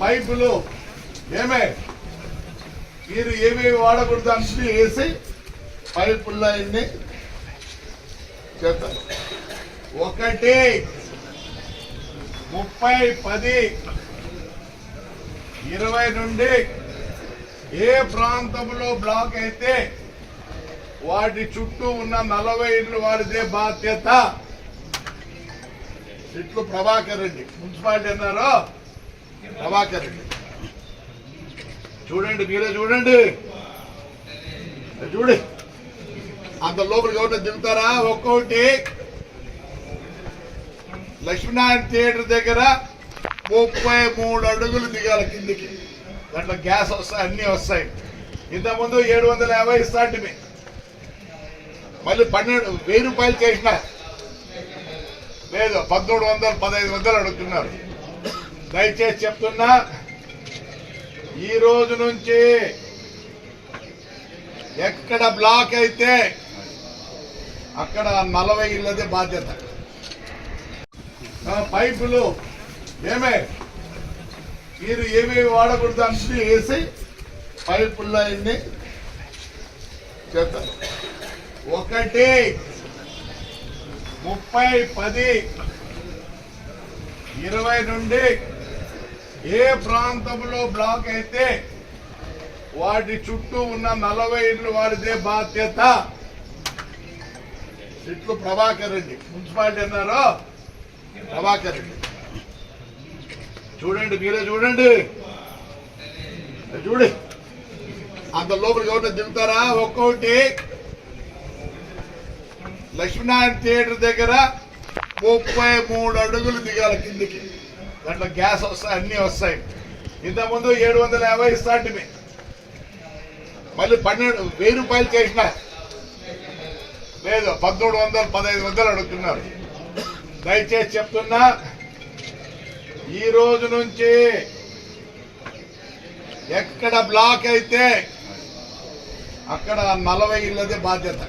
పైపులు మీరు ఏమేమి వాడకూడదు అంటే వేసి పైపుల్లో అన్ని చేస్తారు. 1/30/20 నుండి ఏ ప్రాంతంలో బ్లాక్ అయితే వాటి చుట్టూ ఉన్న 40 ఇళ్ళు వారిదే బాధ్యత. ఇట్లు ప్రభాకర్ రెడ్డి మున్సిపాలిటీ అన్నారో ప్రభాకర్ రెడ్డి. చూడండి, మీరే చూడండి, చూడండి అంత లోపలికి ఎవరైనా దిగుతారా? ఒక్కొక్కటి లక్ష్మీనారాయణ థియేటర్ దగ్గర 33 అడుగులు దిగాలి కిందికి. దాంట్లో గ్యాస్ వస్తాయి, అన్నీ వస్తాయి. ఇంతకుముందు 750 ఇస్తాంటివి, మళ్ళీ 12,000 రూపాయలు చేసిన లేదు, 1,300 1,500 అడుగుతున్నారు. దయచేసి చెప్తున్నా, ఈ రోజు నుంచి ఎక్కడ బ్లాక్ అయితే అక్కడ 40 ఇళ్ళదే బాధ్యత. పైపులు మీరు ఏమేమి వాడకూడదు అంటే వేసి పైపుల్లో అన్ని చేస్తారు. 1/30/20 నుండి ఏ ప్రాంతంలో బ్లాక్ అయితే వాటి చుట్టూ ఉన్న 40 ఇళ్ళు వారిదే బాధ్యత. ఇట్లు ప్రభాకర్ రెడ్డి మున్సిపాలిటీ అన్నారో ప్రభాకర్ రెడ్డి. చూడండి, మీరే చూడండి, చూడండి అంత లోపలికి ఎవరైనా దిగుతారా? ఒక్కొక్కటి లక్ష్మీనారాయణ థియేటర్ దగ్గర 33 అడుగులు దిగాలి కిందికి. దాంట్లో గ్యాస్ వస్తాయి, అన్నీ వస్తాయి. ఇంతకుముందు 750 ఇస్తాంటివి, మళ్ళీ 12,000 రూపాయలు చేసిన లేదు, 1,300 1,500 అడుగుతున్నారు. దయచేసి చెప్తున్నా, ఈ రోజు నుంచి ఎక్కడ బ్లాక్ అయితే అక్కడ 40 ఇళ్ళదే బాధ్యత.